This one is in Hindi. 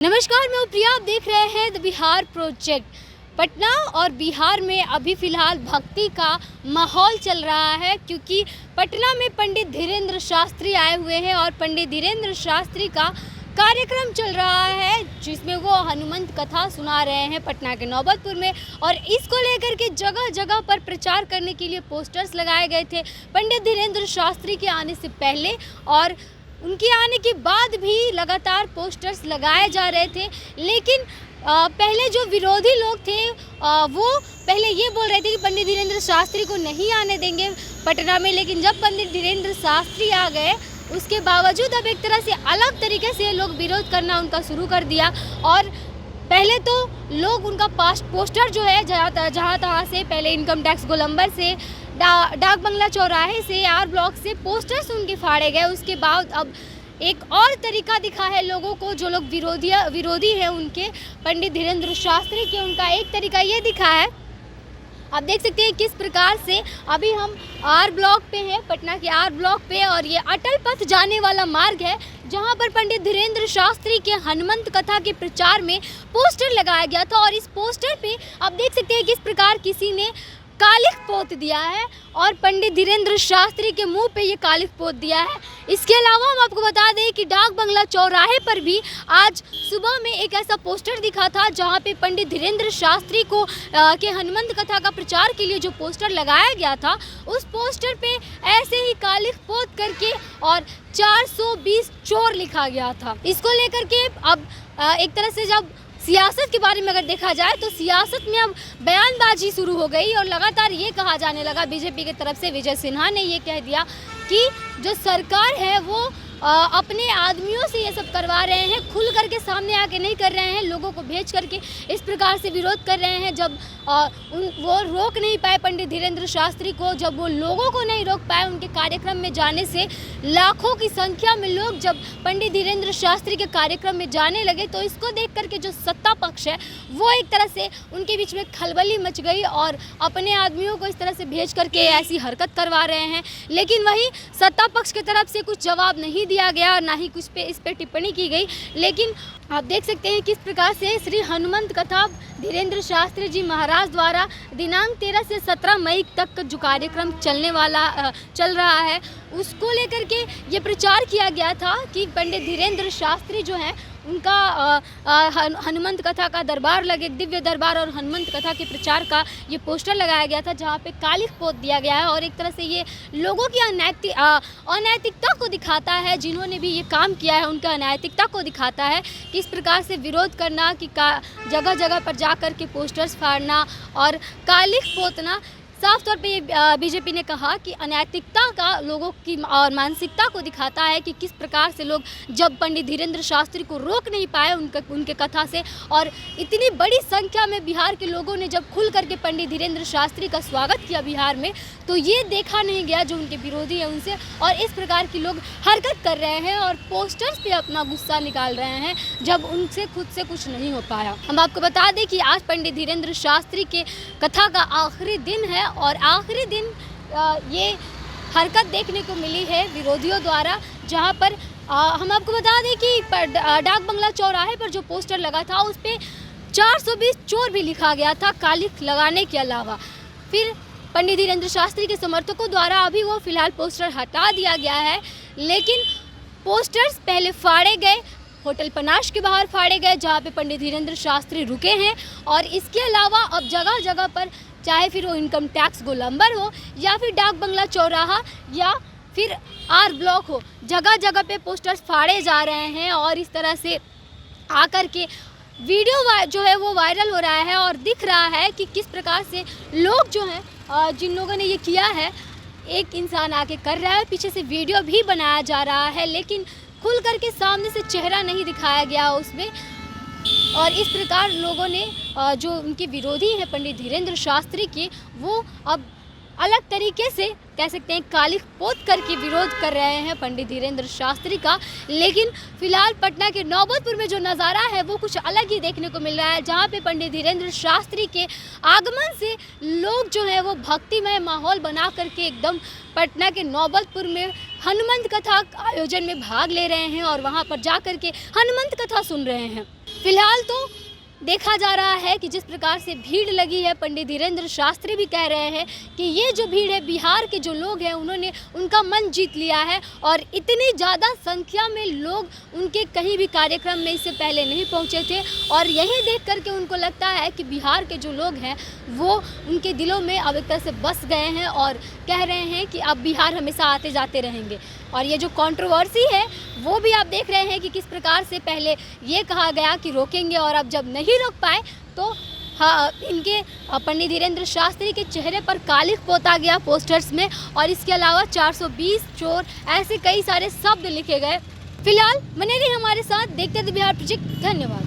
नमस्कार, मैं प्रिया। आप देख रहे हैं द बिहार प्रोजेक्ट। पटना और बिहार में अभी फ़िलहाल भक्ति का माहौल चल रहा है, क्योंकि पटना में पंडित धीरेन्द्र शास्त्री आए हुए हैं और पंडित धीरेन्द्र शास्त्री का कार्यक्रम चल रहा है, जिसमें वो हनुमंत कथा सुना रहे हैं पटना के नौबतपुर में। और इसको लेकर के जगह जगह पर प्रचार करने के लिए पोस्टर्स लगाए गए थे पंडित धीरेन्द्र शास्त्री के आने से पहले, और उनके आने के बाद भी लगातार पोस्टर्स लगाए जा रहे थे। लेकिन पहले जो विरोधी लोग थे वो पहले ये बोल रहे थे कि पंडित धीरेन्द्र शास्त्री को नहीं आने देंगे पटना में, लेकिन जब पंडित धीरेन्द्र शास्त्री आ गए उसके बावजूद अब एक तरह से अलग तरीके से लोग विरोध करना उनका शुरू कर दिया। और पहले तो लोग उनका पोस्टर जो है जहाँ तहाँ से, पहले इनकम टैक्स गोलंबर से, डाक बंगला चौराहे से, आर ब्लॉक से पोस्टर्स उनके फाड़े गए। उसके बाद अब एक और तरीका दिखा है लोगों को, जो लोग विरोधी हैं उनके पंडित धीरेन्द्र शास्त्री के, उनका एक तरीका ये दिखा है। आप देख सकते हैं किस प्रकार से अभी हम आर ब्लॉक पे हैं, पटना के आर ब्लॉक पे, और ये अटल पथ जाने वाला मार्ग है, जहां पर पंडित धीरेन्द्र शास्त्री के हनुमंत कथा के प्रचार में पोस्टर लगाया गया था। और इस पोस्टर पे आप देख सकते हैं किस प्रकार किसी ने कालिख पोत दिया है, और पंडित धीरेन्द्र शास्त्री के मुंह पे ये कालिख पोत दिया है। इसके अलावा हम आपको बता दें कि डाक बंगला चौराहे पर भी आज सुबह में एक ऐसा पोस्टर दिखा था, जहां पे पंडित धीरेन्द्र शास्त्री को के हनुमंत कथा का प्रचार के लिए जो पोस्टर लगाया गया था, उस पोस्टर पे ऐसे ही कालिख पोत करके और 420 चोर लिखा गया था। इसको लेकर के अब एक तरह से जब सियासत के बारे में अगर देखा जाए तो सियासत में अब बयानबाजी शुरू हो गई, और लगातार ये कहा जाने लगा, बीजेपी की तरफ से विजय सिन्हा ने ये कह दिया कि जो सरकार है वो अपने आदमियों से ये सब करवा रहे हैं, खुल करके सामने आके नहीं कर रहे हैं, लोगों को भेज करके इस प्रकार से विरोध कर रहे हैं। जब वो रोक नहीं पाए पंडित धीरेन्द्र शास्त्री को, जब वो लोगों को नहीं रोक पाए उनके कार्यक्रम में जाने से, लाखों की संख्या में लोग जब पंडित धीरेन्द्र शास्त्री के कार्यक्रम में जाने लगे, तो इसको देख करके जो सत्ता पक्ष है वो एक तरह से उनके बीच में खलबली मच गई, और अपने आदमियों को इस तरह से भेज करके ऐसी हरकत करवा रहे हैं। लेकिन वहीं सत्ता पक्ष की तरफ से कुछ जवाब नहीं दिया गया और ना ही कुछ इस पे टिप्पणी की गई। लेकिन आप देख सकते हैं किस प्रकार से श्री हनुमंत कथा धीरेन्द्र शास्त्री जी महाराज द्वारा दिनांक 13 से 17 मई तक जो कार्यक्रम चल रहा है, उसको लेकर के ये प्रचार किया गया था कि पंडित धीरेन्द्र शास्त्री जो हैं उनका हनुमंत कथा का दरबार लगे, दिव्य दरबार और हनुमंत कथा के प्रचार का ये पोस्टर लगाया गया था, जहाँ पे कालिख पोत दिया गया है। और एक तरह से ये लोगों की अनैतिकता को दिखाता है, जिन्होंने भी ये काम किया है उनका अनैतिकता को दिखाता है, कि इस प्रकार से विरोध करना, कि जगह जगह पर जा कर के पोस्टर्स फाड़ना और कालिख पोतना। साफ तौर पे ये बीजेपी ने कहा कि अनैतिकता का लोगों की और मानसिकता को दिखाता है, कि किस प्रकार से लोग जब पंडित धीरेन्द्र शास्त्री को रोक नहीं पाए उनके कथा से, और इतनी बड़ी संख्या में बिहार के लोगों ने जब खुल करके पंडित धीरेन्द्र शास्त्री का स्वागत किया बिहार में, तो ये देखा नहीं गया जो उनके विरोधी हैं उनसे, और इस प्रकार की लोग हरकत कर रहे हैं और पोस्टर्स पे अपना गुस्सा निकाल रहे हैं, जब उनसे खुद से कुछ नहीं हो पाया। हम आपको बता दें कि आज पंडित धीरेन्द्र शास्त्री के कथा का आखिरी दिन है, और आखिरी दिन ये हरकत देखने को मिली है विरोधियों द्वारा, जहां पर हम आपको बता दें कि डाक बंगला चौराहे पर जो पोस्टर लगा था उस पे 420 चोर भी लिखा गया था कालिख लगाने के अलावा। फिर पंडित धीरेन्द्र शास्त्री के समर्थकों द्वारा अभी वो फिलहाल पोस्टर हटा दिया गया है, लेकिन पोस्टर्स पहले फाड़े गए, होटल पनाश के बाहर फाड़े गए, जहाँ पे पंडित धीरेन्द्र शास्त्री रुके हैं। और इसके अलावा अब जगह जगह पर, चाहे फिर वो इनकम टैक्स गोलंबर हो, या फिर डाक बंगला चौराहा, या फिर आर ब्लॉक हो, जगह जगह पे पोस्टर्स फाड़े जा रहे हैं। और इस तरह से आकर के वीडियो जो है वो वायरल हो रहा है, और दिख रहा है कि किस प्रकार से लोग जो हैं, जिन लोगों ने ये किया है, एक इंसान आके कर रहा है, पीछे से वीडियो भी बनाया जा रहा है, लेकिन खुल करके सामने से चेहरा नहीं दिखाया गया उसमें। और इस प्रकार लोगों ने जो उनके विरोधी हैं पंडित धीरेन्द्र शास्त्री के, वो अब अलग तरीके से कह सकते हैं कालिख पोत करके विरोध कर रहे हैं पंडित धीरेन्द्र शास्त्री का। लेकिन फिलहाल पटना के नौबतपुर में जो नज़ारा है वो कुछ अलग ही देखने को मिल रहा है, जहाँ पे पंडित धीरेन्द्र शास्त्री के आगमन से लोग जो है वो भक्तिमय माहौल बना करके एकदम पटना के नौबतपुर में हनुमंत कथा आयोजन में भाग ले रहे हैं और वहाँ पर जा कर के हनुमंत कथा सुन रहे हैं। फिलहाल तो देखा जा रहा है कि जिस प्रकार से भीड़ लगी है, पंडित धीरेंद्र शास्त्री भी कह रहे हैं कि ये जो भीड़ है, बिहार के जो लोग हैं उन्होंने उनका मन जीत लिया है और इतनी ज़्यादा संख्या में लोग उनके कहीं भी कार्यक्रम में इससे पहले नहीं पहुंचे थे और यही देख करके उनको लगता है कि बिहार के जो लोग हैं वो उनके दिलों में अब एक तरह से बस गए हैं और कह रहे हैं कि अब बिहार हमेशा आते जाते रहेंगे। और ये जो कंट्रोवर्सी है वो भी आप देख रहे हैं कि किस प्रकार से पहले ये कहा गया कि रोकेंगे और अब जब नहीं रोक पाए तो हाँ, इनके पंडित धीरेंद्र शास्त्री के चेहरे पर कालिख पोता गया पोस्टर्स में और इसके अलावा 420 चोर, ऐसे कई सारे शब्द लिखे गए। फिलहाल बने रहिए हमारे साथ, देखते थे बिहार प्रोजेक्ट। धन्यवाद।